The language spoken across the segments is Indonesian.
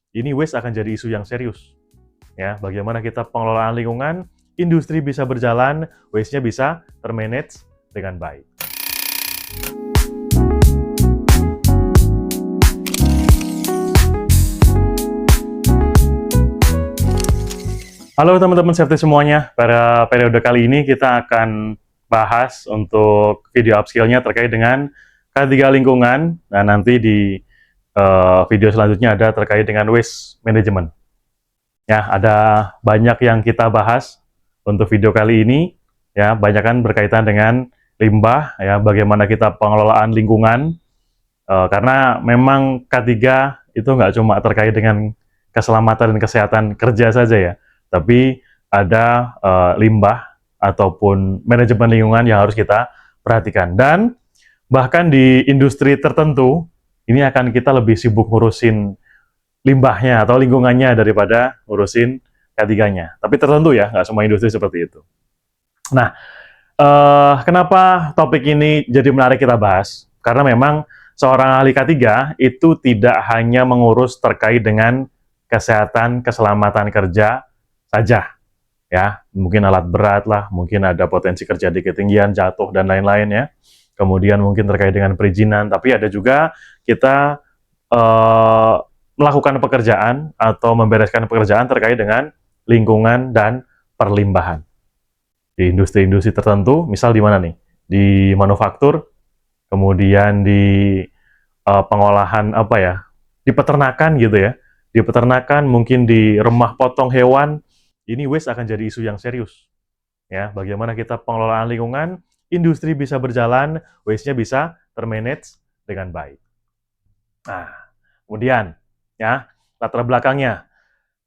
ini waste akan jadi isu yang serius. Ya, bagaimana kita pengelolaan lingkungan, industri bisa berjalan, waste-nya bisa termanage dengan baik. Halo teman-teman safety semuanya, pada periode kali ini kita akan bahas untuk video upskill-nya terkait dengan K3 lingkungan, dan nanti di video selanjutnya ada terkait dengan waste management. Ya, ada banyak yang kita bahas untuk video kali ini, ya, banyak kan berkaitan dengan limbah, ya, bagaimana kita pengelolaan lingkungan, karena memang K3 itu nggak cuma terkait dengan keselamatan dan kesehatan kerja saja ya, tapi ada limbah ataupun manajemen lingkungan yang harus kita perhatikan. Dan bahkan di industri tertentu, ini akan kita lebih sibuk ngurusin limbahnya atau lingkungannya daripada ngurusin K3-nya. Tapi tertentu ya, nggak semua industri seperti itu. Nah, kenapa topik ini jadi menarik kita bahas? Karena memang seorang ahli K3 itu tidak hanya mengurus terkait dengan kesehatan, keselamatan kerja saja, ya. Mungkin alat berat lah, mungkin ada potensi kerja di ketinggian, jatuh, dan lain-lain ya. Kemudian mungkin terkait dengan perizinan, tapi ada juga kita melakukan pekerjaan atau membereskan pekerjaan terkait dengan lingkungan dan perlimbahan. Di industri-industri tertentu, misal di mana nih? Di manufaktur, kemudian di pengolahan apa ya? Di peternakan gitu ya. Di peternakan, mungkin di rumah potong hewan, ini waste akan jadi isu yang serius. Ya, bagaimana kita pengelolaan lingkungan, industri bisa berjalan, waste-nya bisa termanage dengan baik. Nah, kemudian ya, latar belakangnya.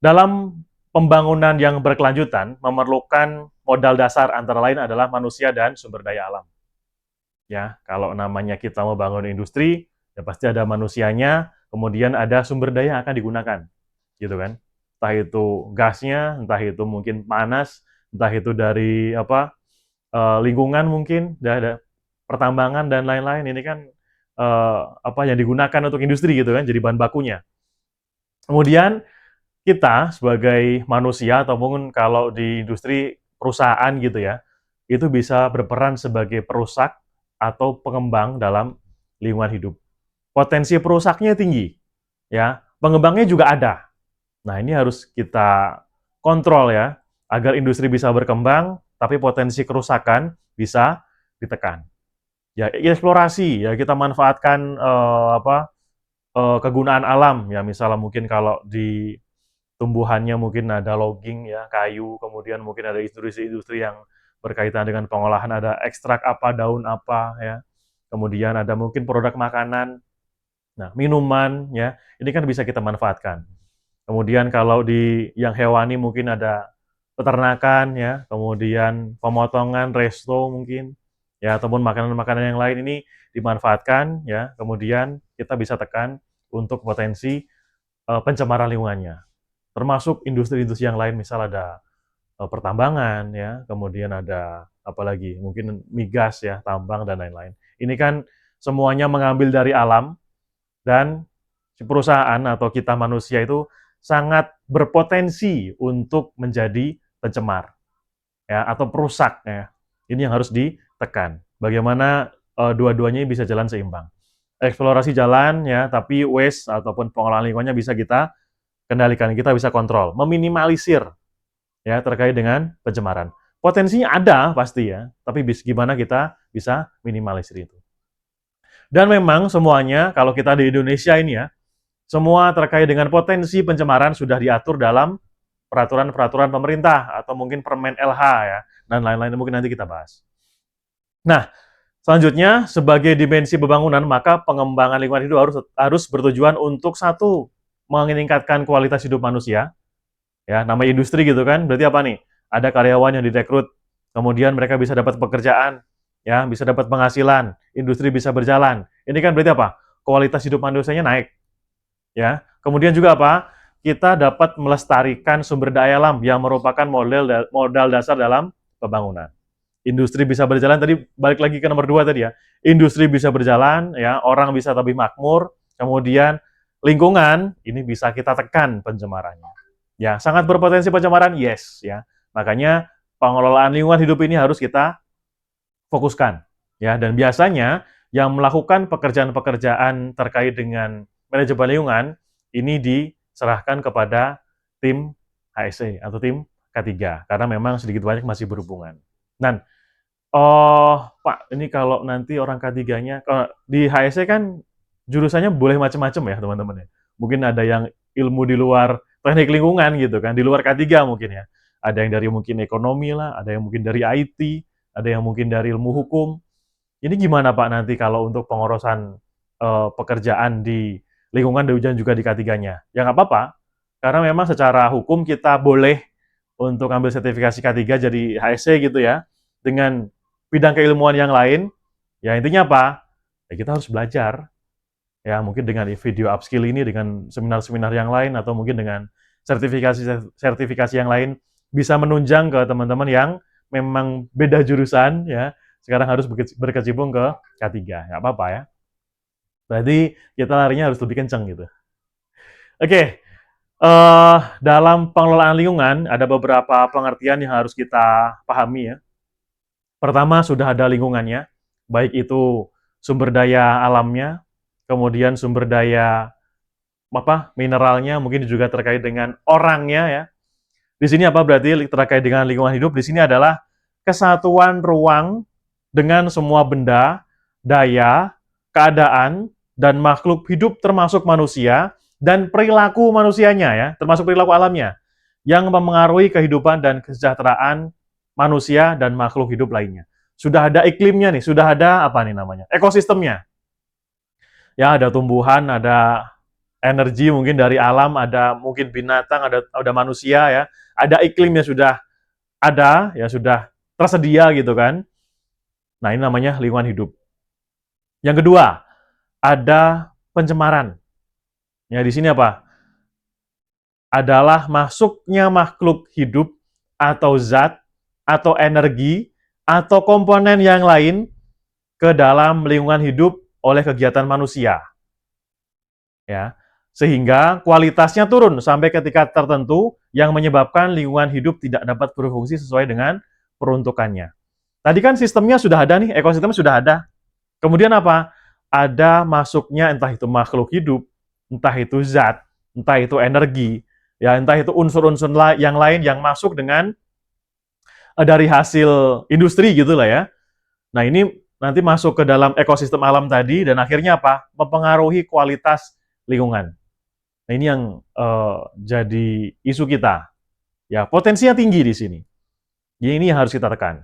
Dalam pembangunan yang berkelanjutan memerlukan modal dasar antara lain adalah manusia dan sumber daya alam. Ya, kalau namanya kita mau bangun industri, ya pasti ada manusianya, kemudian ada sumber daya yang akan digunakan, gitu kan? Entah itu gasnya, entah itu mungkin panas, entah itu dari apa lingkungan mungkin, ada pertambangan dan lain-lain. Ini kan apa yang digunakan untuk industri gitu kan, jadi bahan bakunya. Kemudian kita sebagai manusia ataupun kalau di industri perusahaan gitu ya, itu bisa berperan sebagai perusak atau pengembang dalam lingkungan hidup. Potensi perusaknya tinggi, ya. Pengembangnya juga ada. Nah, ini harus kita kontrol ya, agar industri bisa berkembang, tapi potensi kerusakan bisa ditekan. Ya, eksplorasi, ya kita manfaatkan kegunaan alam, ya misalnya mungkin kalau di tumbuhannya mungkin ada logging ya, kayu, kemudian mungkin ada industri-industri yang berkaitan dengan pengolahan, ada ekstrak apa, daun apa ya. Kemudian ada mungkin produk makanan, nah minuman ya, ini kan bisa kita manfaatkan. Kemudian kalau di yang hewani mungkin ada peternakan ya, kemudian pemotongan, resto mungkin ya, ataupun makanan-makanan yang lain ini dimanfaatkan ya, kemudian kita bisa tekan untuk potensi pencemaran lingkungannya. Termasuk industri-industri yang lain, misal ada pertambangan ya, kemudian ada apalagi mungkin migas ya, tambang dan lain-lain. Ini kan semuanya mengambil dari alam, dan si perusahaan atau kita manusia itu sangat berpotensi untuk menjadi pencemar ya, atau perusak ya. Ini yang harus ditekan. Bagaimana dua-duanya bisa jalan seimbang. Eksplorasi jalan ya, tapi waste ataupun pengolahan lingkungannya bisa kita kendalikan, kita bisa kontrol, meminimalisir ya terkait dengan pencemaran. Potensinya ada pasti ya, tapi gimana kita bisa minimalisir itu. Dan memang semuanya kalau kita di Indonesia ini ya, semua terkait dengan potensi pencemaran sudah diatur dalam peraturan-peraturan pemerintah atau mungkin Permen LH ya, dan lain-lain mungkin nanti kita bahas. Nah, selanjutnya sebagai dimensi pembangunan, maka pengembangan lingkungan hidup harus bertujuan untuk satu, meningkatkan kualitas hidup manusia. Ya, namanya industri gitu kan, berarti apa nih? Ada karyawan yang direkrut, kemudian mereka bisa dapat pekerjaan, ya, bisa dapat penghasilan, industri bisa berjalan. Ini kan berarti apa? Kualitas hidup manusianya naik, ya. Kemudian juga apa? Kita dapat melestarikan sumber daya alam yang merupakan modal dasar dalam pembangunan. Industri bisa berjalan, tadi balik lagi ke nomor 2 tadi ya. Industri bisa berjalan, ya, orang bisa lebih makmur, kemudian lingkungan, ini bisa kita tekan pencemarannya. Ya, sangat berpotensi pencemaran, yes, ya. Makanya pengelolaan lingkungan hidup ini harus kita fokuskan, ya. Dan biasanya yang melakukan pekerjaan-pekerjaan terkait dengan manajemen lingkungan ini diserahkan kepada tim HSE atau tim K3 karena memang sedikit banyak masih berhubungan. Dan oh, Pak, ini kalau nanti orang K3-nya di HSE kan jurusannya boleh macam-macam ya, teman-teman ya. Mungkin ada yang ilmu di luar teknik lingkungan gitu kan, di luar K3 mungkin ya. Ada yang dari mungkin ekonomi lah, ada yang mungkin dari IT, ada yang mungkin dari ilmu hukum. Ini gimana Pak nanti kalau untuk pengurusan pekerjaan di lingkungan dan juga di K3-nya? Ya nggak apa-apa, karena memang secara hukum kita boleh untuk ambil sertifikasi K3 jadi HSC gitu ya, dengan bidang keilmuan yang lain, ya intinya apa? Ya kita harus belajar, ya mungkin dengan video upskill ini, dengan seminar-seminar yang lain, atau mungkin dengan sertifikasi yang lain, bisa menunjang ke teman-teman yang memang beda jurusan, ya, sekarang harus berkecimpung ke K3, nggak apa-apa ya. Berarti kita larinya harus lebih kenceng gitu. Oke, dalam pengelolaan lingkungan ada beberapa pengertian yang harus kita pahami ya. Pertama, sudah ada lingkungannya, baik itu sumber daya alamnya, kemudian sumber daya mineralnya, mungkin juga terkait dengan orangnya ya. Di sini apa berarti terkait dengan lingkungan hidup? Di sini adalah kesatuan ruang dengan semua benda, daya, keadaan, dan makhluk hidup termasuk manusia, dan perilaku manusianya ya, termasuk perilaku alamnya, yang mempengaruhi kehidupan dan kesejahteraan manusia dan makhluk hidup lainnya. Sudah ada iklimnya nih, sudah ada apa nih namanya? Ekosistemnya. Ya, ada tumbuhan, ada energi mungkin dari alam, ada mungkin binatang, ada manusia ya. Ada iklimnya sudah ada, ya sudah tersedia gitu kan. Nah, ini namanya lingkungan hidup. Yang kedua, ada pencemaran. Ya, di sini apa? Adalah masuknya makhluk hidup atau zat atau energi atau komponen yang lain ke dalam lingkungan hidup oleh kegiatan manusia. Ya, sehingga kualitasnya turun sampai ketika tertentu yang menyebabkan lingkungan hidup tidak dapat berfungsi sesuai dengan peruntukannya. Tadi kan sistemnya sudah ada nih, ekosistem sudah ada. Kemudian apa? Ada masuknya entah itu makhluk hidup, entah itu zat, entah itu energi, ya entah itu unsur-unsur yang lain yang masuk dengan dari hasil industri gitu lah ya. Nah ini nanti masuk ke dalam ekosistem alam tadi dan akhirnya apa? Mempengaruhi kualitas lingkungan. Nah ini yang jadi isu kita. Ya potensinya tinggi di sini. Jadi ini yang harus kita tekan.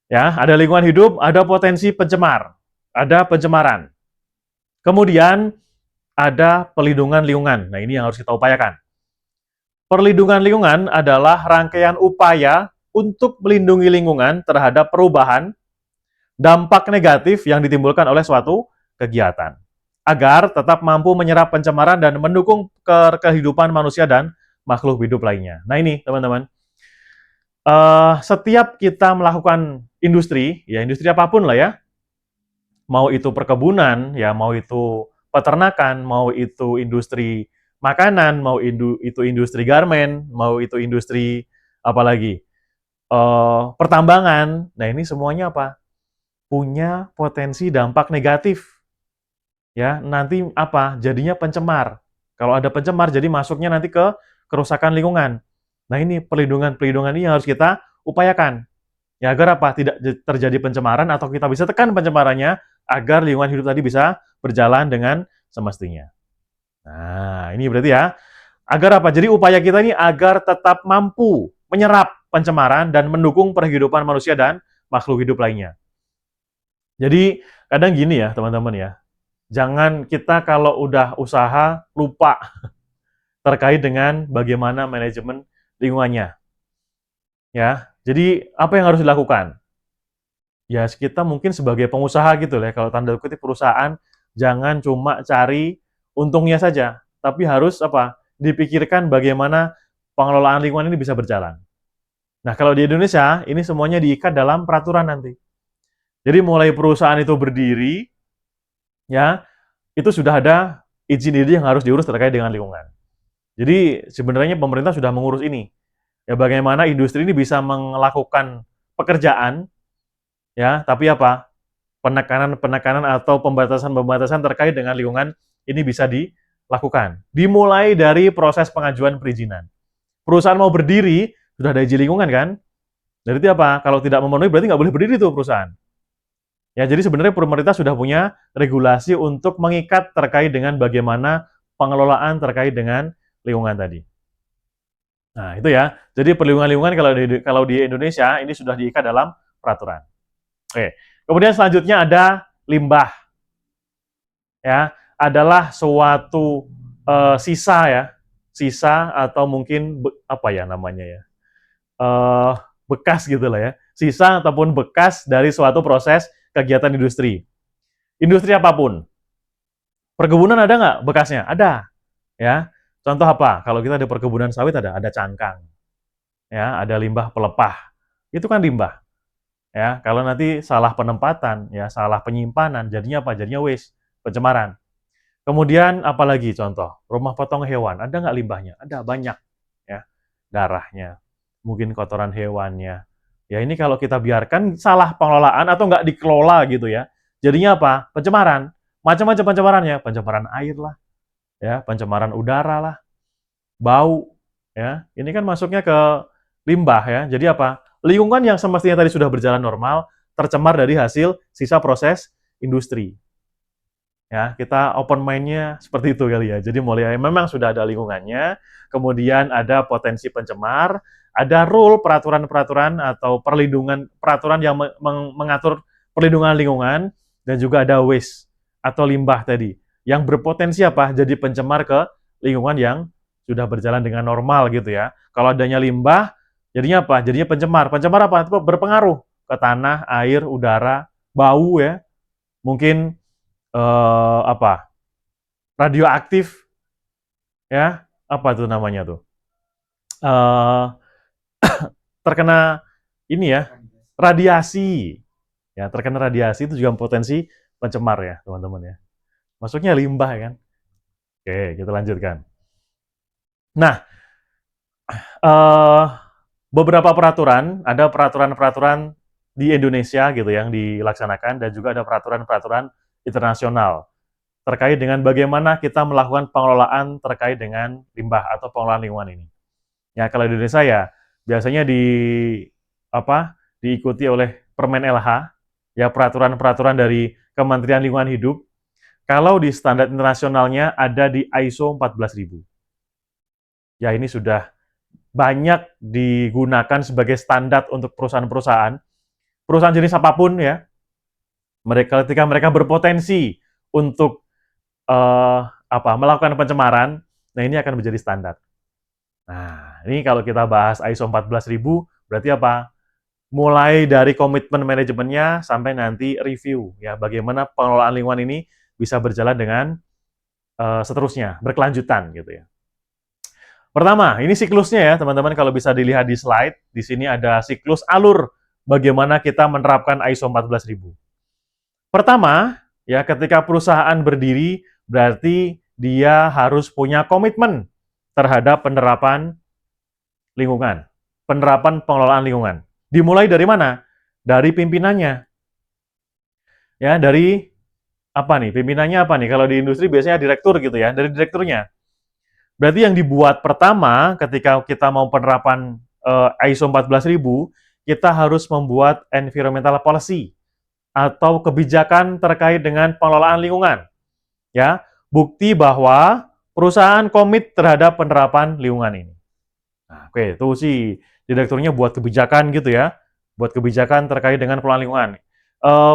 Ya ada lingkungan hidup, ada potensi pencemar, ada pencemaran. Kemudian ada pelindungan lingkungan. Nah ini yang harus kita upayakan. Perlindungan lingkungan adalah rangkaian upaya untuk melindungi lingkungan terhadap perubahan dampak negatif yang ditimbulkan oleh suatu kegiatan, agar tetap mampu menyerap pencemaran dan mendukung kehidupan manusia dan makhluk hidup lainnya. Nah ini teman-teman, setiap kita melakukan industri, ya industri apapun lah ya, mau itu perkebunan, ya mau itu peternakan, mau itu industri makanan, mau itu industri garmen, mau itu industri apalagi pertambangan. Nah ini semuanya apa? Punya potensi dampak negatif. Ya, nanti apa? Jadinya pencemar. Kalau ada pencemar, jadi masuknya nanti ke kerusakan lingkungan. Nah ini pelindungan ini harus kita upayakan. Ya agar apa? Tidak terjadi pencemaran atau kita bisa tekan pencemarannya agar lingkungan hidup tadi bisa berjalan dengan semestinya. Nah, ini berarti ya, agar apa? Jadi upaya kita ini agar tetap mampu menyerap pencemaran dan mendukung perhidupan manusia dan makhluk hidup lainnya. Jadi, kadang gini ya, teman-teman ya. Jangan kita kalau udah usaha lupa terkait dengan bagaimana manajemen lingkungannya. Ya, jadi apa yang harus dilakukan? Ya, kita mungkin sebagai pengusaha gitu ya, kalau tanda kutip perusahaan, jangan cuma cari untungnya saja, tapi harus apa? Dipikirkan bagaimana pengelolaan lingkungan ini bisa berjalan. Nah, kalau di Indonesia, ini semuanya diikat dalam peraturan nanti. Jadi mulai perusahaan itu berdiri, ya, itu sudah ada izin-izin yang harus diurus terkait dengan lingkungan. Jadi sebenarnya pemerintah sudah mengurus ini. Ya bagaimana industri ini bisa melakukan pekerjaan ya, tapi apa? Penekanan-penekanan atau pembatasan-pembatasan terkait dengan lingkungan ini bisa dilakukan. Dimulai dari proses pengajuan perizinan. Perusahaan mau berdiri, sudah ada izin lingkungan kan? Berarti apa? Kalau tidak memenuhi berarti nggak boleh berdiri tuh perusahaan. Ya, jadi sebenarnya pemerintah sudah punya regulasi untuk mengikat terkait dengan bagaimana pengelolaan terkait dengan lingkungan tadi. Nah, itu ya. Jadi perlindungan lingkungan kalau di Indonesia ini sudah diikat dalam peraturan. Oke. Kemudian selanjutnya ada limbah. Ya, adalah suatu sisa ya, sisa atau mungkin apa ya namanya ya, eh, bekas gitu lah ya, sisa ataupun bekas dari suatu proses kegiatan industri. Industri apapun. Perkebunan ada nggak bekasnya? Ada. Ya. Contoh apa? Kalau kita di perkebunan sawit ada cangkang. Ya, ada limbah pelepah. Itu kan limbah. Ya, kalau nanti salah penempatan, ya salah penyimpanan, jadinya apa? Jadinya waste, pencemaran. Kemudian apalagi contoh, rumah potong hewan, ada nggak limbahnya? Ada, banyak. Ya, darahnya, mungkin kotoran hewannya. Ya ini kalau kita biarkan salah pengelolaan atau nggak dikelola gitu ya, jadinya apa? Pencemaran. Macam-macam pencemarannya, pencemaran air lah, ya, pencemaran udara lah, bau, ya. Ini kan masuknya ke limbah ya. Jadi apa? Lingkungan yang semestinya tadi sudah berjalan normal, tercemar dari hasil sisa proses industri. Ya, kita open mind-nya seperti itu kali ya. Jadi mulai memang sudah ada lingkungannya, kemudian ada potensi pencemar, ada rule peraturan-peraturan atau perlindungan peraturan yang mengatur perlindungan lingkungan dan juga ada waste atau limbah tadi yang berpotensi apa? Jadi pencemar ke lingkungan yang sudah berjalan dengan normal gitu ya. Kalau adanya limbah, jadinya apa? Jadinya pencemar. Pencemar apa? Itu berpengaruh ke tanah, air, udara, bau ya. Mungkin apa? Radioaktif ya. Apa tuh namanya tuh? Eh terkena ini ya, radiasi. Ya, terkena radiasi itu juga potensi pencemar ya, teman-teman ya. Masuknya limbah ya kan. Oke, kita lanjutkan. Nah, eh beberapa peraturan, ada peraturan-peraturan di Indonesia gitu yang dilaksanakan dan juga ada peraturan-peraturan internasional terkait dengan bagaimana kita melakukan pengelolaan terkait dengan limbah atau pengelolaan lingkungan ini. Ya, kalau di Indonesia ya biasanya diikuti oleh Permen LH, ya peraturan-peraturan dari Kementerian Lingkungan Hidup. Kalau di standar internasionalnya ada di ISO 14000. Ya, ini sudah banyak digunakan sebagai standar untuk perusahaan-perusahaan, perusahaan jenis apapun ya. Ketika mereka berpotensi untuk melakukan pencemaran, nah ini akan menjadi standar. Nah, ini kalau kita bahas ISO 14000, berarti apa? Mulai dari komitmen manajemennya sampai nanti review, ya bagaimana pengelolaan lingkungan ini bisa berjalan dengan seterusnya, berkelanjutan gitu ya. Pertama, ini siklusnya ya teman-teman kalau bisa dilihat di slide, di sini ada siklus alur bagaimana kita menerapkan ISO 14000. Pertama, ya ketika perusahaan berdiri, berarti dia harus punya komitmen terhadap penerapan lingkungan, penerapan pengelolaan lingkungan. Dimulai dari mana? Dari pimpinannya. Ya, dari apa nih? Pimpinannya apa nih? Kalau di industri biasanya direktur gitu ya, dari direkturnya. Berarti yang dibuat pertama ketika kita mau penerapan ISO 14000, kita harus membuat environmental policy atau kebijakan terkait dengan pengelolaan lingkungan. Ya, bukti bahwa perusahaan komit terhadap penerapan lingkungan ini. Nah, oke, itu sih direkturnya buat kebijakan gitu ya, buat kebijakan terkait dengan pengelolaan lingkungan.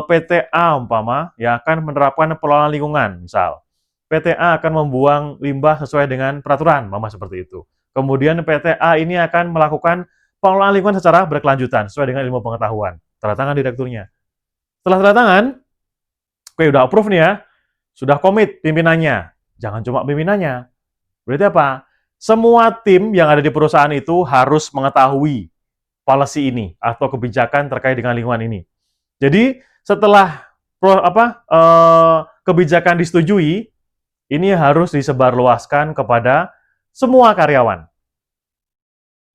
PTA umpama ya akan menerapkan pengelolaan lingkungan, misal. PTA akan membuang limbah sesuai dengan peraturan, umpama seperti itu. Kemudian PTA ini akan melakukan pengelolaan lingkungan secara berkelanjutan sesuai dengan ilmu pengetahuan. Tanda tangan direkturnya. Setelah tanda tangan, oke udah approve nih ya, sudah komit pimpinannya. Jangan cuma pimpinannya. Berarti apa? Semua tim yang ada di perusahaan itu harus mengetahui policy ini atau kebijakan terkait dengan lingkungan ini. Jadi setelah kebijakan disetujui, ini harus disebarluaskan kepada semua karyawan.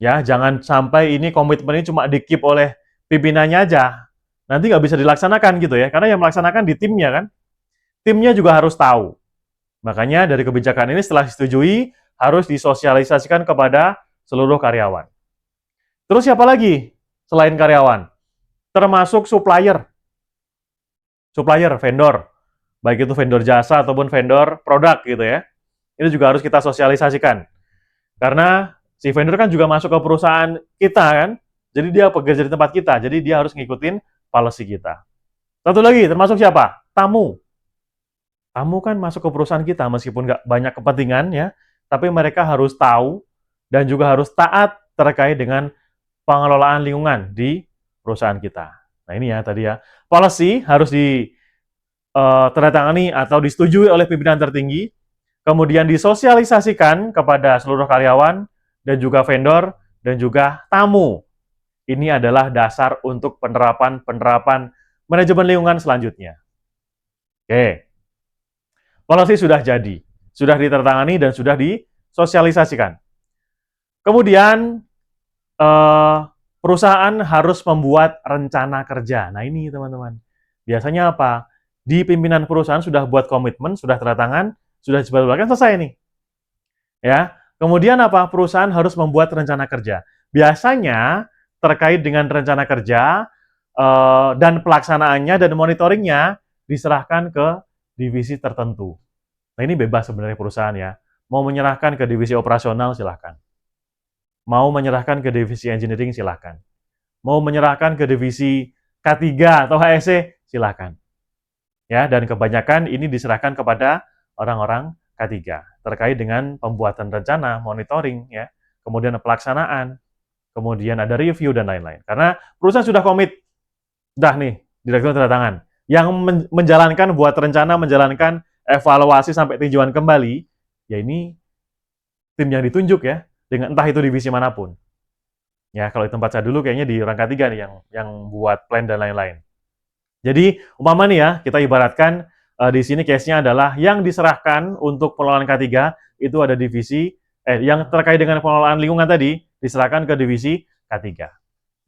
Ya, jangan sampai ini komitmen ini cuma di-keep oleh pimpinannya aja. Nanti nggak bisa dilaksanakan gitu ya, karena yang melaksanakan di timnya kan. Timnya juga harus tahu. Makanya dari kebijakan ini setelah disetujui, harus disosialisasikan kepada seluruh karyawan. Terus siapa lagi selain karyawan? Termasuk supplier, vendor. Baik itu vendor jasa ataupun vendor produk gitu ya. Ini juga harus kita sosialisasikan. Karena si vendor kan juga masuk ke perusahaan kita kan, jadi dia pekerja di tempat kita, jadi dia harus ngikutin policy kita. Satu lagi, termasuk siapa? Tamu. Tamu kan masuk ke perusahaan kita, meskipun nggak banyak kepentingan ya, tapi mereka harus tahu dan juga harus taat terkait dengan pengelolaan lingkungan di perusahaan kita. Nah ini ya tadi ya, policy harus ditandatangani atau disetujui oleh pimpinan tertinggi, kemudian disosialisasikan kepada seluruh karyawan dan juga vendor dan juga tamu. Ini adalah dasar untuk penerapan manajemen lingkungan selanjutnya. Oke, policy sudah jadi, sudah ditandatangani dan sudah disosialisasikan. Kemudian perusahaan harus membuat rencana kerja. Nah ini teman-teman, biasanya apa? Di pimpinan perusahaan sudah buat komitmen, sudah tanda tangan, sudah disebarluaskan, selesai nih. Ya, kemudian apa? Perusahaan harus membuat rencana kerja. Biasanya terkait dengan rencana kerja dan pelaksanaannya dan monitoringnya diserahkan ke divisi tertentu. Nah ini bebas sebenarnya perusahaan ya. Mau menyerahkan ke divisi operasional silahkan. Mau menyerahkan ke divisi engineering silahkan. Mau menyerahkan ke divisi K3 atau HSE silahkan. Ya, dan kebanyakan ini diserahkan kepada orang-orang K3 terkait dengan pembuatan rencana, monitoring, ya, kemudian pelaksanaan, kemudian ada review dan lain-lain. Karena perusahaan sudah komit, dah nih, direktur tanda tangan. Yang menjalankan buat rencana, menjalankan evaluasi sampai tinjauan kembali, ya ini tim yang ditunjuk ya, dengan entah itu divisi manapun. Ya, kalau di tempat saya dulu kayaknya di orang K3 nih yang buat plan dan lain-lain. Jadi, umpama nih ya, kita ibaratkan di sini case-nya adalah yang diserahkan untuk pengelolaan K3 itu ada divisi, yang terkait dengan pengelolaan lingkungan tadi, diserahkan ke divisi K3.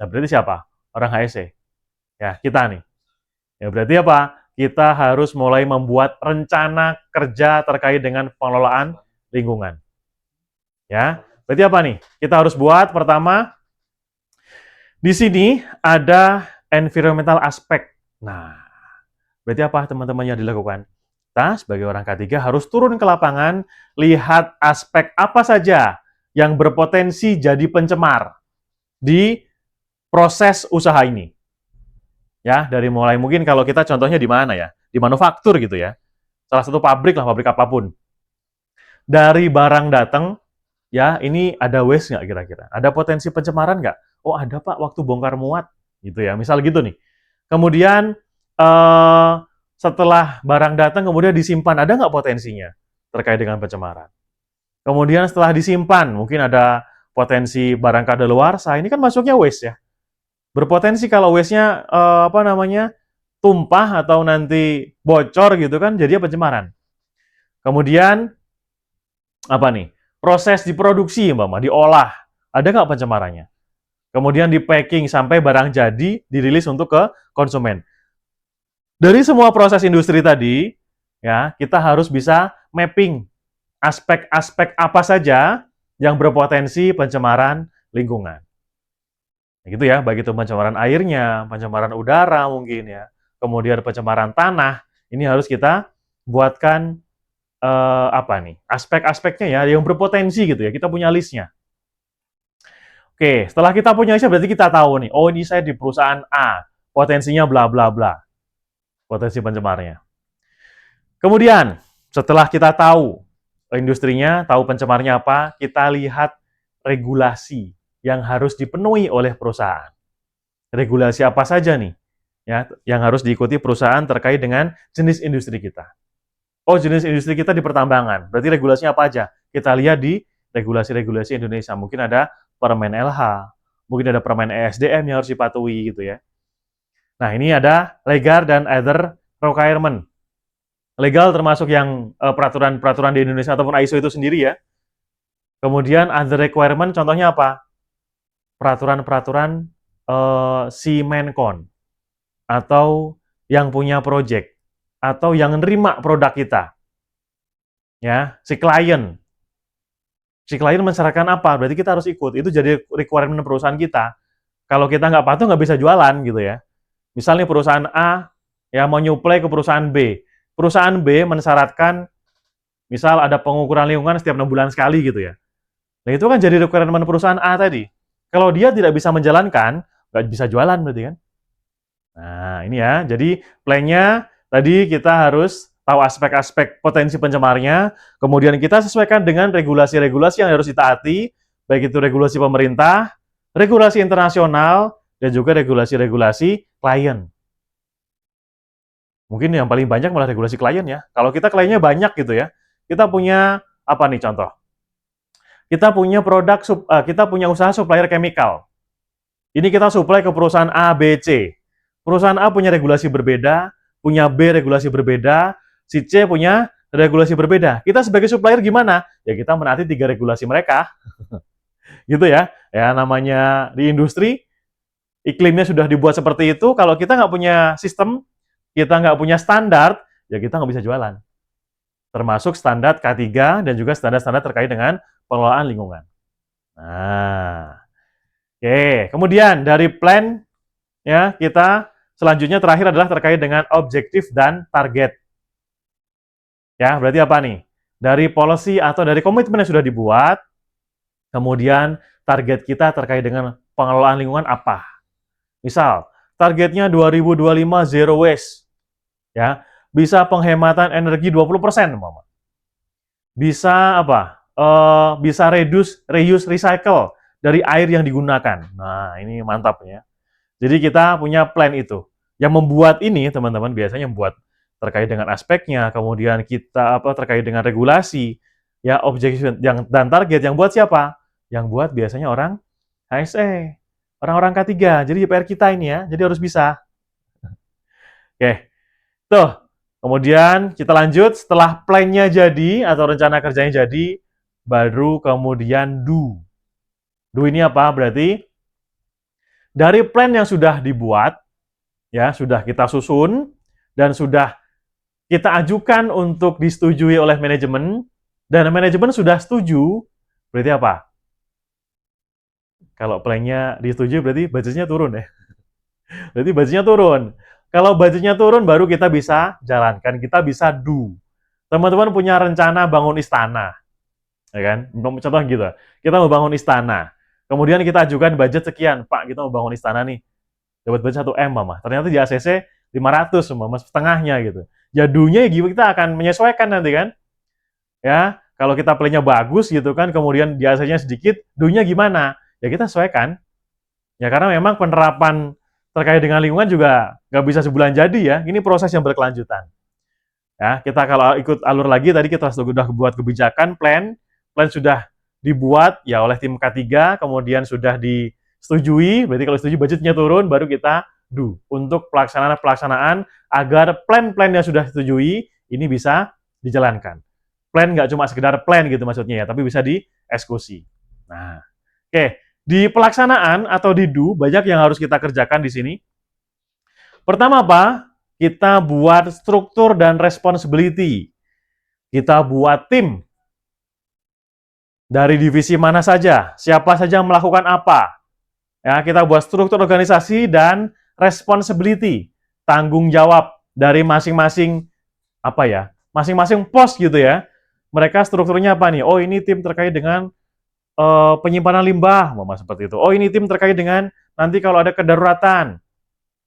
Nah, berarti siapa? Orang HSE. Ya, kita nih. Ya, berarti apa? Kita harus mulai membuat rencana kerja terkait dengan pengelolaan lingkungan. Ya, berarti apa nih? Kita harus buat pertama, di sini ada environmental aspect. Nah, berarti apa teman-teman yang dilakukan? Kita sebagai orang K3 harus turun ke lapangan, lihat aspek apa saja yang berpotensi jadi pencemar di proses usaha ini. Ya, dari mulai mungkin kalau kita contohnya di mana ya? Di manufaktur gitu ya. Salah satu pabrik lah, pabrik apapun. Dari barang datang, ya ini ada waste nggak kira-kira? Ada potensi pencemaran nggak? Oh ada Pak, waktu bongkar muat. Gitu ya, misal gitu nih. Kemudian setelah barang datang kemudian disimpan, ada nggak potensinya terkait dengan pencemaran? Kemudian setelah disimpan, mungkin ada potensi barang kadaluarsa, ini kan masuknya waste ya. Berpotensi kalau waste-nya tumpah atau nanti bocor gitu kan, jadi pencemaran. Kemudian apa nih? Proses diproduksi, Mbak, diolah, ada nggak pencemarannya? Kemudian di packing sampai barang jadi dirilis untuk ke konsumen. Dari semua proses industri tadi, ya, kita harus bisa mapping aspek-aspek apa saja yang berpotensi pencemaran lingkungan. Gitu ya, baik itu pencemaran airnya, pencemaran udara mungkin ya, kemudian pencemaran tanah, ini harus kita buatkan aspek-aspeknya ya yang berpotensi gitu ya, kita punya listnya. Oke, setelah kita punya listnya berarti kita tahu nih, oh ini saya di perusahaan A, potensinya bla bla bla, potensi pencemarnya. Kemudian, setelah kita tahu industrinya, tahu pencemarnya apa, kita lihat regulasi yang harus dipenuhi oleh perusahaan. Regulasi apa saja nih ya yang harus diikuti perusahaan terkait dengan jenis industri kita. Oh, jenis industri kita di pertambangan. Berarti regulasinya apa aja? Kita lihat di regulasi-regulasi Indonesia. Mungkin ada Permen LH, mungkin ada Permen ESDM yang harus dipatuhi gitu ya. Nah, ini ada legal dan other requirement. Legal termasuk yang peraturan-peraturan di Indonesia ataupun ISO itu sendiri ya. Kemudian other requirement contohnya apa? Peraturan-peraturan si Menkon atau yang punya project atau yang nerima produk kita, ya, si klien. Si klien mensyaratkan apa? Berarti kita harus ikut. Itu jadi requirement perusahaan kita. Kalau kita nggak patuh nggak bisa jualan gitu ya. Misalnya perusahaan A ya mau nyuplai ke perusahaan B. Perusahaan B mensyaratkan misal ada pengukuran lingkungan setiap 6 bulan sekali gitu ya. Nah itu kan jadi requirement perusahaan A tadi. Kalau dia tidak bisa menjalankan, nggak bisa jualan berarti kan. Nah ini ya, jadi plan-nya tadi kita harus tahu aspek-aspek potensi pencemarnya, kemudian kita sesuaikan dengan regulasi-regulasi yang harus ditaati, baik itu regulasi pemerintah, regulasi internasional, dan juga regulasi-regulasi klien. Mungkin yang paling banyak malah regulasi klien ya. Kalau kita kliennya banyak gitu ya, kita punya apa nih contoh? Kita punya kita punya usaha supplier chemical. Ini kita supply ke perusahaan A, B, C. Perusahaan A punya regulasi berbeda, punya B regulasi berbeda, si C punya regulasi berbeda. Kita sebagai supplier gimana? Ya kita menaati 3 regulasi mereka. Gitu ya. Ya namanya di industri, iklimnya sudah dibuat seperti itu, kalau kita nggak punya sistem, kita nggak punya standar, ya kita nggak bisa jualan. Termasuk standar K3 dan juga standar-standar terkait dengan pengelolaan lingkungan. Nah, oke. Kemudian dari plan, ya kita selanjutnya terakhir adalah terkait dengan objektif dan target. Ya, berarti apa nih? Dari policy atau dari komitmen yang sudah dibuat, kemudian target kita terkait dengan pengelolaan lingkungan apa? Misal, targetnya 2025 zero waste. Ya, bisa penghematan energi 20%, Mama. Bisa apa? Bisa reuse, recycle dari air yang digunakan. Nah, ini mantap ya. Jadi kita punya plan itu. Yang membuat ini, teman-teman, biasanya membuat terkait dengan aspeknya, kemudian kita terkait dengan regulasi, ya objektif dan target yang buat siapa? Yang buat biasanya orang HSE, orang-orang K3. Jadi PR kita ini ya, jadi harus bisa. Oke, tuh. Kemudian kita lanjut, setelah plan-nya jadi atau rencana kerjanya jadi, baru kemudian do. Do ini apa? Berarti dari plan yang sudah dibuat, ya sudah kita susun dan sudah kita ajukan untuk disetujui oleh manajemen dan manajemen sudah setuju, berarti apa? Kalau plan-nya disetujui berarti budgetnya turun ya. Berarti budgetnya turun. Kalau budgetnya turun baru kita bisa jalankan, kita bisa do. Teman-teman punya rencana bangun istana, ya kan? Contoh gitu. Kita mau bangun istana. Kemudian kita ajukan budget sekian, Pak, kita mau bangun istana nih. Dapat budget 1 M, Mama. Ternyata di ACC 500, Mama, setengahnya gitu. Ya do-nya kita akan menyesuaikan nanti kan. Ya, kalau kita play-nya bagus gitu kan, kemudian di ACC-nya sedikit, do-nya gimana? Ya kita sesuaikan. Ya karena memang penerapan terkait dengan lingkungan juga nggak bisa sebulan jadi ya. Ini proses yang berkelanjutan. Ya, kita kalau ikut alur lagi tadi kita sudah buat kebijakan, plan sudah dibuat ya oleh tim K3, kemudian sudah disetujui, berarti kalau setuju budgetnya turun, baru kita do untuk pelaksanaan agar plan-plan yang sudah disetujui ini bisa dijalankan. Plan nggak cuma sekedar plan gitu maksudnya ya, tapi bisa dieksekusi. Nah, oke. Di pelaksanaan atau di do, banyak yang harus kita kerjakan di sini. Pertama apa? Kita buat struktur dan responsibility. Kita buat tim. Dari divisi mana saja, siapa saja melakukan apa. Ya, kita buat struktur organisasi dan responsibility, tanggung jawab dari masing-masing apa ya? Masing-masing pos gitu ya. Mereka strukturnya apa nih? Oh, ini tim terkait dengan penyimpanan limbah, Mama, seperti itu. Oh, ini tim terkait dengan nanti kalau ada kedaruratan.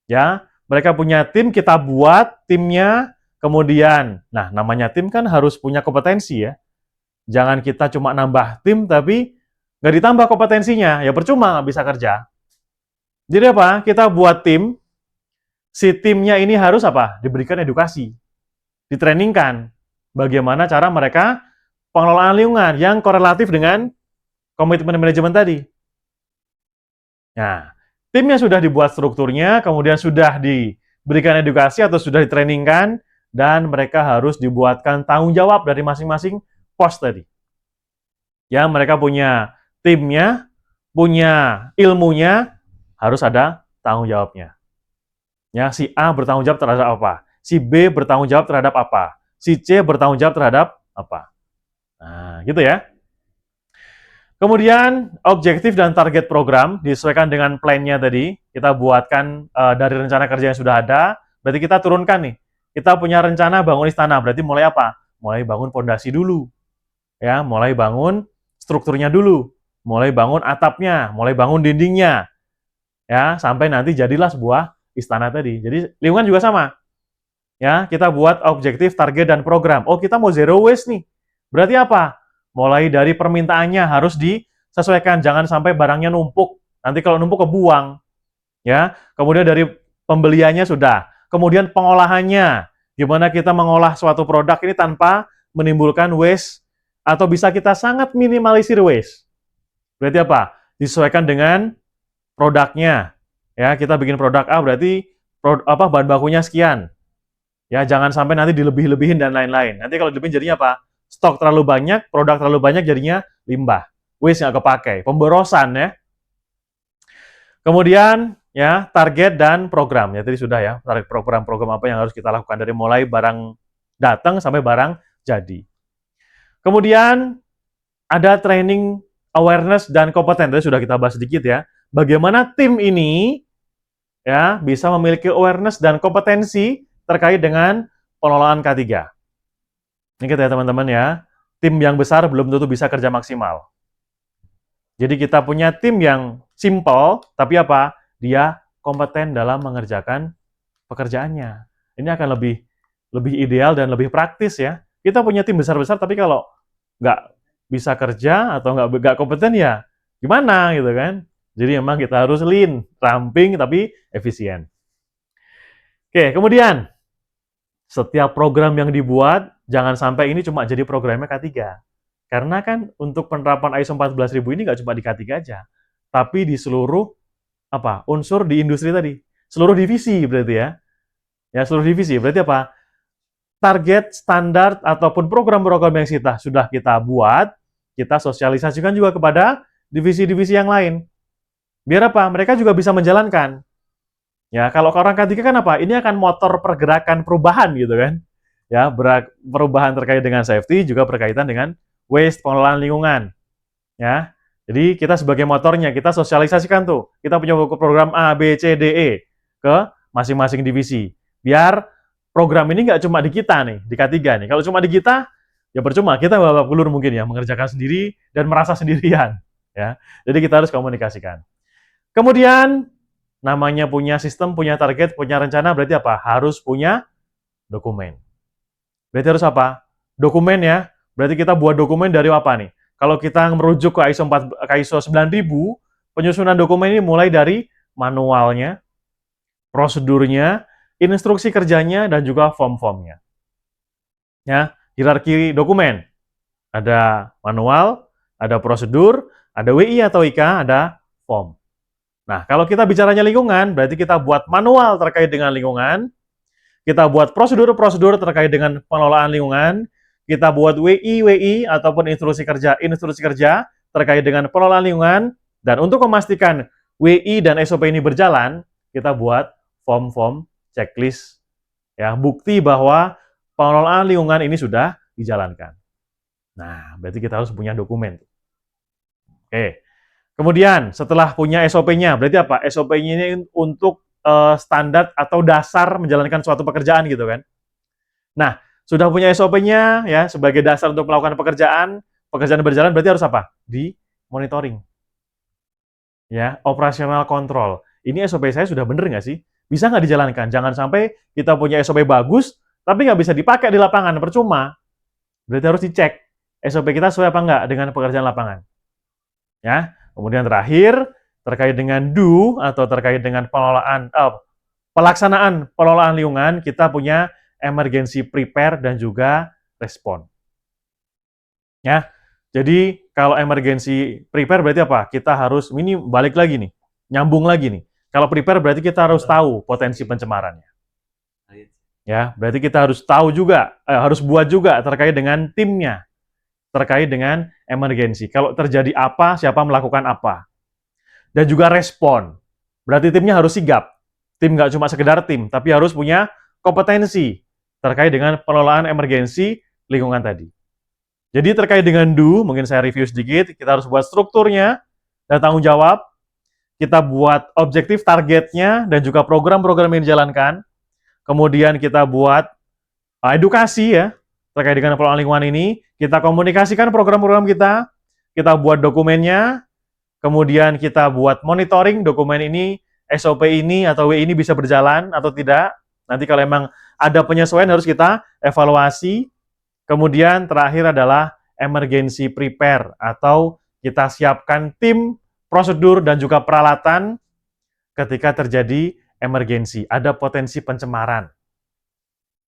Ya, mereka punya tim, kita buat timnya, kemudian, nah namanya tim kan harus punya kompetensi ya. Jangan kita cuma nambah tim, tapi nggak ditambah kompetensinya, ya percuma nggak bisa kerja. Jadi apa? Kita buat tim, si timnya ini harus apa? Diberikan edukasi, ditrainingkan. Bagaimana cara mereka pengelolaan lingkungan yang korelatif dengan komitmen manajemen tadi. Nah, timnya sudah dibuat strukturnya, kemudian sudah diberikan edukasi atau sudah ditrainingkan, dan mereka harus dibuatkan tanggung jawab dari masing-masing pos tadi. Ya, mereka punya timnya, punya ilmunya, harus ada tanggung jawabnya. Ya, si A bertanggung jawab terhadap apa? Si B bertanggung jawab terhadap apa? Si C bertanggung jawab terhadap apa? Nah, gitu ya. Kemudian, objektif dan target program disesuaikan dengan plan-nya tadi. Kita buatkan dari rencana kerja yang sudah ada, berarti kita turunkan nih. Kita punya rencana bangun istana, berarti mulai apa? Mulai bangun fondasi dulu. Ya, mulai bangun strukturnya dulu. Mulai bangun atapnya, mulai bangun dindingnya. Ya, sampai nanti jadilah sebuah istana tadi. Jadi, lingkungan juga sama. Ya, kita buat objektif, target, dan program. Oh, kita mau zero waste nih. Berarti apa? Mulai dari permintaannya harus disesuaikan, jangan sampai barangnya numpuk. Nanti kalau numpuk kebuang. Ya, kemudian dari pembeliannya sudah. Kemudian pengolahannya, gimana kita mengolah suatu produk ini tanpa menimbulkan waste atau bisa kita sangat minimalisir waste. Berarti apa? Disesuaikan dengan produknya. Ya, kita bikin produk A berarti bahan bakunya sekian. Ya, jangan sampai nanti dilebih-lebihin dan lain-lain. Nanti kalau dilebihin jadinya apa? Stok terlalu banyak, produk terlalu banyak jadinya limbah. Waste nggak kepakai, pemborosan ya. Kemudian ya, target dan program. Ya tadi sudah ya, target program-program apa yang harus kita lakukan dari mulai barang datang sampai barang jadi. Kemudian ada training awareness dan kompeten. Tadi sudah kita bahas sedikit ya. Bagaimana tim ini ya bisa memiliki awareness dan kompetensi terkait dengan pengelolaan K3. Ingat ya teman-teman ya, tim yang besar belum tentu bisa kerja maksimal. Jadi kita punya tim yang simple, tapi apa? Dia kompeten dalam mengerjakan pekerjaannya. Ini akan lebih ideal dan lebih praktis ya. Kita punya tim besar-besar, tapi kalau nggak bisa kerja atau nggak kompeten ya gimana gitu kan? Jadi memang kita harus lean, ramping tapi efisien. Oke, kemudian setiap program yang dibuat, jangan sampai ini cuma jadi programnya K3. Karena kan untuk penerapan ISO 14000 ini nggak cuma di K3 aja, tapi di seluruh unsur di industri tadi. Seluruh divisi berarti ya. Ya, seluruh divisi. Berarti apa? Target, standar, ataupun program-program yang sudah kita buat, kita sosialisasikan juga kepada divisi-divisi yang lain. Biar apa? Mereka juga bisa menjalankan. Ya, kalau orang K3 kan apa? Ini akan motor pergerakan perubahan gitu kan. Ya, perubahan terkait dengan safety juga berkaitan dengan waste, pengelolaan lingkungan. Ya. Jadi kita sebagai motornya, kita sosialisasikan tuh. Kita punya program A, B, C, D, E ke masing-masing divisi. Biar program ini nggak cuma di kita nih, di K3 nih. Kalau cuma di kita, ya percuma. Kita babak belur mungkin ya, mengerjakan sendiri dan merasa sendirian. Ya. Jadi kita harus komunikasikan. Kemudian, namanya punya sistem, punya target, punya rencana, berarti apa? Harus punya dokumen. Berarti harus apa? Dokumen ya. Berarti kita buat dokumen dari apa nih? Kalau kita merujuk ke ISO 9000, penyusunan dokumen ini mulai dari manualnya, prosedurnya, instruksi kerjanya, dan juga form-formnya. Ya, hierarki dokumen. Ada manual, ada prosedur, ada WI atau IK, ada form. Nah, kalau kita bicaranya lingkungan, berarti kita buat manual terkait dengan lingkungan, kita buat prosedur-prosedur terkait dengan pengelolaan lingkungan, kita buat WI ataupun instruksi kerja terkait dengan pengelolaan lingkungan, dan untuk memastikan WI dan SOP ini berjalan, kita buat form-form checklist ya, bukti bahwa pengelolaan lingkungan ini sudah dijalankan. Nah, berarti kita harus punya dokumen. Oke. Kemudian setelah punya SOP-nya, berarti apa? SOP-nya ini untuk standar atau dasar menjalankan suatu pekerjaan gitu kan. Nah, sudah punya SOP-nya ya sebagai dasar untuk melakukan pekerjaan berjalan berarti harus apa? Di monitoring. Ya, operasional control. Ini SOP saya sudah bener nggak sih? Bisa nggak dijalankan? Jangan sampai kita punya SOP bagus, tapi nggak bisa dipakai di lapangan, percuma. Berarti harus dicek SOP kita sesuai apa nggak dengan pekerjaan lapangan. Ya, kemudian terakhir terkait dengan do atau terkait dengan pelaksanaan pengelolaan lingkungan, kita punya emergency prepare dan juga respon. Ya, jadi kalau emergency prepare berarti apa? Kita harus balik lagi nih, nyambung lagi nih. Kalau prepare berarti kita harus tahu potensi pencemarannya. Ya, berarti kita harus tahu juga, harus buat juga terkait dengan timnya, terkait dengan emergensi. Kalau terjadi apa, siapa melakukan apa. Dan juga respon. Berarti timnya harus sigap. Tim nggak cuma sekedar tim, tapi harus punya kompetensi terkait dengan pengelolaan emergensi lingkungan tadi. Jadi terkait dengan do, mungkin saya review sedikit, kita harus buat strukturnya dan tanggung jawab, kita buat objektif targetnya dan juga program-program yang dijalankan, kemudian kita buat edukasi ya, terkait dengan pengelolaan lingkungan ini, kita komunikasikan program-program kita buat dokumennya, kemudian kita buat monitoring dokumen ini, SOP ini atau W ini bisa berjalan atau tidak. Nanti kalau memang ada penyesuaian harus kita evaluasi. Kemudian terakhir adalah emergency prepare atau kita siapkan tim, prosedur dan juga peralatan ketika terjadi emergensi, ada potensi pencemaran.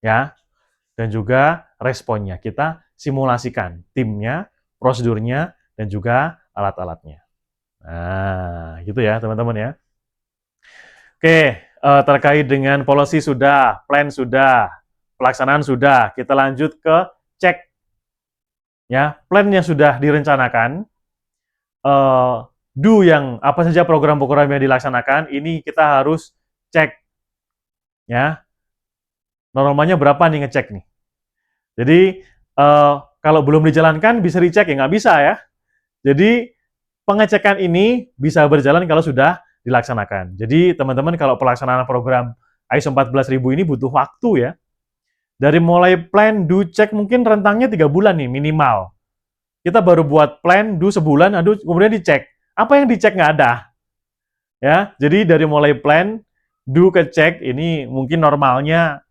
Ya, dan juga responnya. Kita simulasikan timnya, prosedurnya dan juga alat-alatnya. Nah, gitu ya teman-teman ya. Oke, terkait dengan policy sudah, plan sudah, pelaksanaan sudah. Kita lanjut ke cek. Ya, plan yang sudah direncanakan, do yang apa saja program-program yang dilaksanakan, ini kita harus cek. Ya, normalnya berapa nih ngecek nih? Jadi, kalau belum dijalankan bisa dicek ya? Nggak bisa ya. Jadi, pengecekan ini bisa berjalan kalau sudah dilaksanakan. Jadi teman-teman kalau pelaksanaan program ISO 14000 ini butuh waktu ya. Dari mulai plan, do, check mungkin rentangnya 3 bulan nih minimal. Kita baru buat plan, do sebulan, aduh kemudian dicek. Apa yang dicek nggak ada? Ya, jadi dari mulai plan, do ke check ini mungkin normalnya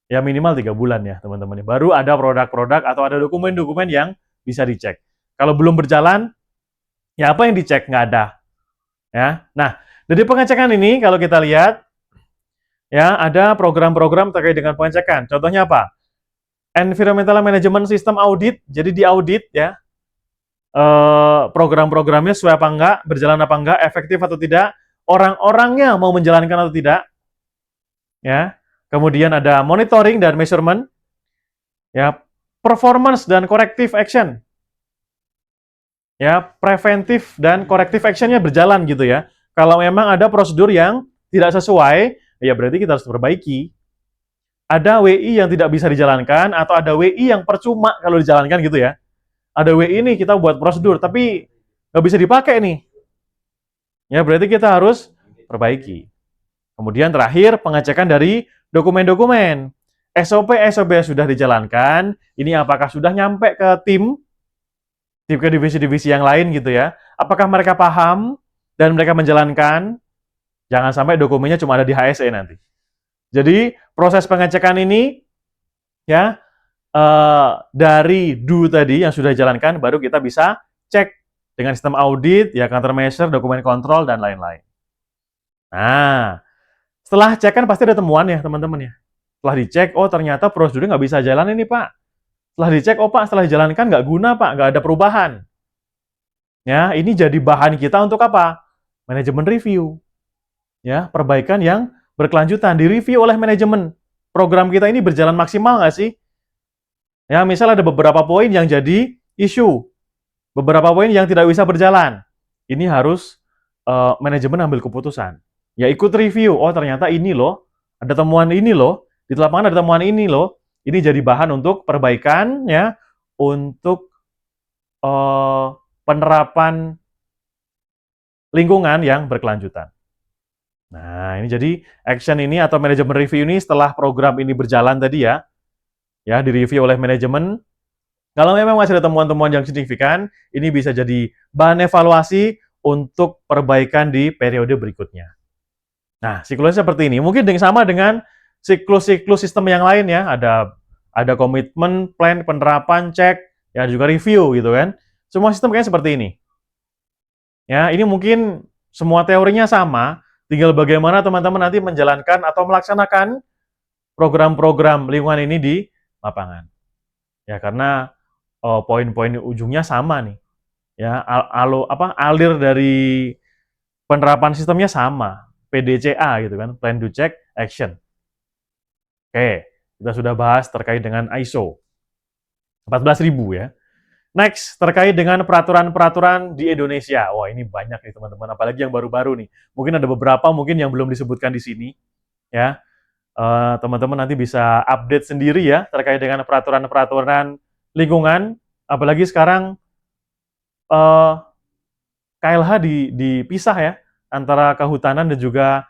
ya minimal 3 bulan ya teman-teman. Baru ada produk-produk atau ada dokumen-dokumen yang bisa dicek. Kalau belum berjalan, ya apa yang dicek? Nggak ada. Ya, nah dari pengecekan ini kalau kita lihat, ya ada program-program terkait dengan pengecekan. Contohnya apa? Environmental Management System Audit. Jadi di audit ya, program-programnya sesuai apa enggak, berjalan apa enggak, efektif atau tidak, orang-orangnya mau menjalankan atau tidak. Ya, kemudian ada monitoring dan measurement. Ya, performance dan corrective action. Ya, preventif dan corrective action-nya berjalan gitu ya. Kalau memang ada prosedur yang tidak sesuai, ya berarti kita harus perbaiki. Ada WI yang tidak bisa dijalankan, atau ada WI yang percuma kalau dijalankan gitu ya. Ada WI ini kita buat prosedur, tapi nggak bisa dipakai nih. Ya berarti kita harus perbaiki. Kemudian terakhir, pengecekan dari dokumen-dokumen. SOP-SOP yang sudah dijalankan, ini apakah sudah nyampe ke tim ke divisi-divisi yang lain gitu ya. Apakah mereka paham dan mereka menjalankan? Jangan sampai dokumennya cuma ada di HSE nanti. Jadi proses pengecekan ini ya dari do tadi yang sudah dijalankan baru kita bisa cek dengan sistem audit, ya countermeasure, dokumen kontrol dan lain-lain. Nah, setelah cek kan pasti ada temuan ya teman-teman ya. Setelah dicek, oh ternyata prosedurnya nggak bisa jalan ini Pak. Setelah dicek, oh Pak, setelah dijalankan nggak guna Pak, nggak ada perubahan. Ya, ini jadi bahan kita untuk apa? Manajemen review. Ya, perbaikan yang berkelanjutan, direview oleh manajemen. Program kita ini berjalan maksimal nggak sih? Ya, misal ada beberapa poin yang jadi isu, beberapa poin yang tidak bisa berjalan. Ini harus manajemen ambil keputusan. Ya, ikut review. Oh, ternyata ini loh, ada temuan ini loh, di lapangan ada temuan ini loh. Ini jadi bahan untuk perbaikan, ya, untuk penerapan lingkungan yang berkelanjutan. Nah, ini jadi action ini atau manajemen review ini setelah program ini berjalan tadi ya, direview oleh manajemen. Kalau memang masih ada temuan-temuan yang signifikan, ini bisa jadi bahan evaluasi untuk perbaikan di periode berikutnya. Nah, siklusnya seperti ini. Mungkin sama dengan siklus-siklus sistem yang lain ya. Ada komitmen, plan, penerapan, cek, ya juga review gitu kan. Semua sistem kayaknya seperti ini. Ya, ini mungkin semua teorinya sama, tinggal bagaimana teman-teman nanti menjalankan atau melaksanakan program-program lingkungan ini di lapangan. Ya, karena poin-poin ujungnya sama nih. Ya, alir dari penerapan sistemnya sama, PDCA gitu kan, plan, do, check, action. Oke, Kita sudah bahas terkait dengan ISO 14.000 ya. Next, terkait dengan peraturan-peraturan di Indonesia. Wah, ini banyak nih teman-teman, apalagi yang baru-baru nih. Mungkin ada beberapa mungkin yang belum disebutkan di sini, ya. Teman-teman nanti bisa update sendiri ya terkait dengan peraturan-peraturan lingkungan. Apalagi sekarang eh, KLH dipisah ya antara kehutanan dan juga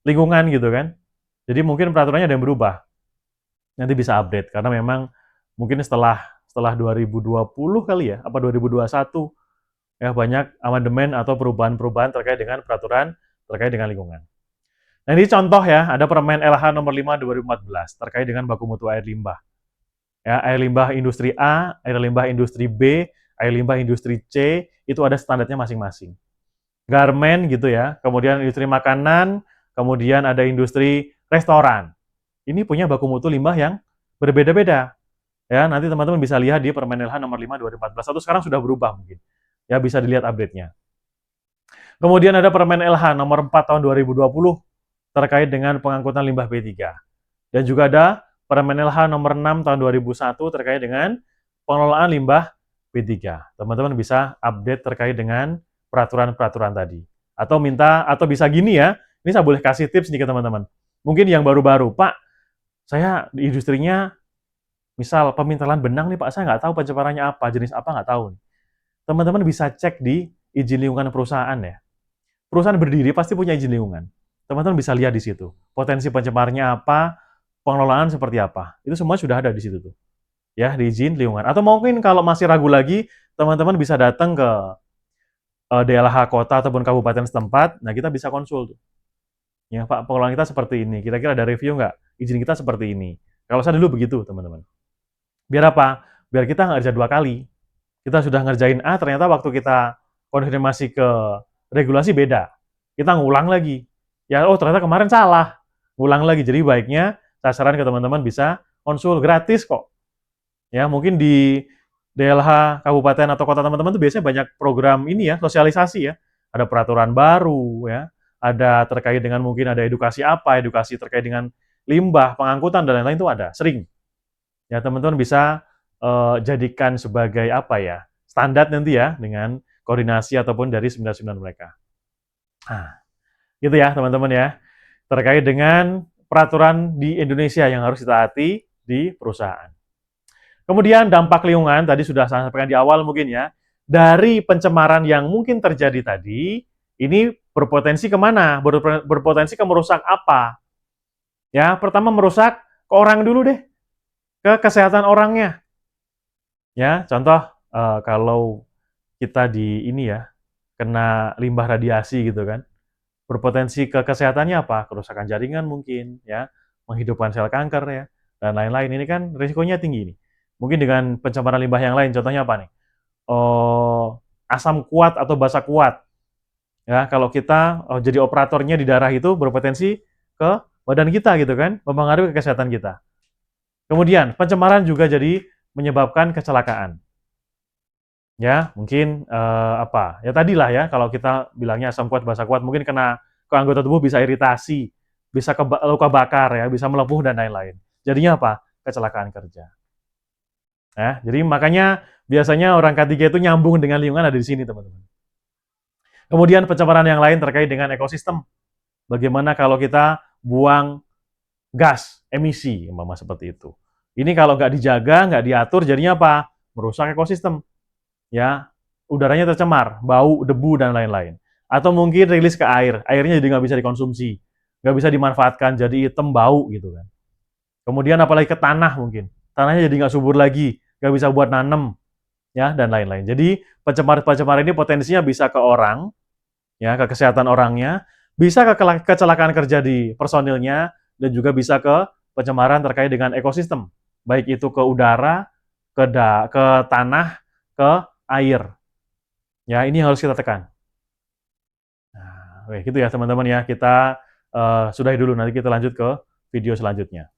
lingkungan gitu kan. Jadi mungkin peraturannya ada yang berubah. Nanti bisa update karena memang mungkin setelah 2020 kali ya, apa 2021 ya banyak amandemen atau perubahan-perubahan terkait dengan peraturan terkait dengan lingkungan. Nah, ini contoh ya, ada Permen LH nomor 5 2014 terkait dengan baku mutu air limbah. Ya, air limbah industri A, air limbah industri B, air limbah industri C, itu ada standarnya masing-masing. Garmen gitu ya, kemudian industri makanan, kemudian ada industri restoran. Ini punya baku mutu limbah yang berbeda-beda. Ya, nanti teman-teman bisa lihat di Permen LH nomor 5 2014 atau sekarang sudah berubah mungkin. Ya, bisa dilihat update-nya. Kemudian ada Permen LH nomor 4 tahun 2020 terkait dengan pengangkutan limbah B3. Dan juga ada Permen LH nomor 6 tahun 2001 terkait dengan pengelolaan limbah B3. Teman-teman bisa update terkait dengan peraturan-peraturan tadi. Atau bisa gini ya, ini saya boleh kasih tips nih ke teman-teman. Mungkin yang baru-baru, Pak, saya di industrinya misal pemintalan benang nih Pak, saya nggak tahu pencemarannya apa, jenis apa nggak tahu. Teman-teman bisa cek di izin lingkungan perusahaan ya. Perusahaan berdiri pasti punya izin lingkungan. Teman-teman bisa lihat di situ. Potensi pencemarnya apa, pengelolaan seperti apa. Itu semua sudah ada di situ tuh. Ya, di izin lingkungan. Atau mungkin kalau masih ragu lagi, teman-teman bisa datang ke DLH kota ataupun kabupaten setempat. Nah, kita bisa konsul tuh. Ya, Pak, pengelolaan kita seperti ini. Kira-kira ada review nggak? Izin kita seperti ini. Kalau saya dulu begitu, teman-teman. Biar apa? Biar kita nggak kerja dua kali. Kita sudah ngerjain A, ternyata waktu kita konfirmasi ke regulasi beda. Kita ngulang lagi. Ya, oh ternyata kemarin salah. Ngulang lagi. Jadi baiknya saya saran ke teman-teman bisa konsul gratis kok. Ya, mungkin di DLH kabupaten atau kota teman-teman tuh biasanya banyak program ini ya, sosialisasi ya. Ada peraturan baru ya, ada terkait dengan mungkin ada edukasi apa, edukasi terkait dengan limbah, pengangkutan dan lain-lain itu ada, sering. Ya, teman-teman bisa jadikan sebagai apa ya, standar nanti ya dengan koordinasi ataupun dari 99 mereka. Nah, gitu ya teman-teman ya, terkait dengan peraturan di Indonesia yang harus ditaati di perusahaan. Kemudian dampak lingkungan, tadi sudah saya sampaikan di awal mungkin ya, dari pencemaran yang mungkin terjadi tadi, ini berpotensi kemana? Berpotensi ke merusak apa? Ya, pertama merusak ke orang dulu deh, ke kesehatan orangnya. Ya, contoh kalau kita di ini ya, kena limbah radiasi gitu kan, berpotensi ke kesehatannya apa? Kerusakan jaringan mungkin, ya, menghidupkan sel kanker ya, dan lain-lain. Ini kan risikonya tinggi nih. Mungkin dengan pencemaran limbah yang lain, contohnya apa nih? Asam kuat atau basa kuat. Ya, kalau kita jadi operatornya di darah itu berpotensi ke badan kita gitu kan, mempengaruhi ke kesehatan kita. Kemudian pencemaran juga jadi menyebabkan kecelakaan. Ya, mungkin apa? Ya tadilah ya, kalau kita bilangnya asam kuat, basa kuat, mungkin kena ke anggota tubuh bisa iritasi, bisa luka bakar ya, bisa melepuh dan lain-lain. Jadinya apa? Kecelakaan kerja. Ya, jadi makanya biasanya orang K3 itu nyambung dengan lingkungan ada di sini, teman-teman. Kemudian pencemaran yang lain terkait dengan ekosistem. Bagaimana kalau kita buang gas, emisi, umpama seperti itu. Ini kalau nggak dijaga, nggak diatur, jadinya apa? Merusak ekosistem. Ya, udaranya tercemar, bau, debu, dan lain-lain. Atau mungkin rilis ke air, airnya jadi nggak bisa dikonsumsi, nggak bisa dimanfaatkan, jadi hitam, bau gitu kan. Kemudian apalagi ke tanah mungkin, tanahnya jadi nggak subur lagi, nggak bisa buat nanem, ya, dan lain-lain. Jadi pencemar-pencemar ini potensinya bisa ke orang, ya, ke kesehatan orangnya, bisa ke kecelakaan kerja di personilnya, dan juga bisa ke pencemaran terkait dengan ekosistem, baik itu ke udara, ke tanah, ke air. Ya, ini harus kita tekan. Nah, oke, gitu ya teman-teman ya. Kita sudahi dulu, nanti kita lanjut ke video selanjutnya.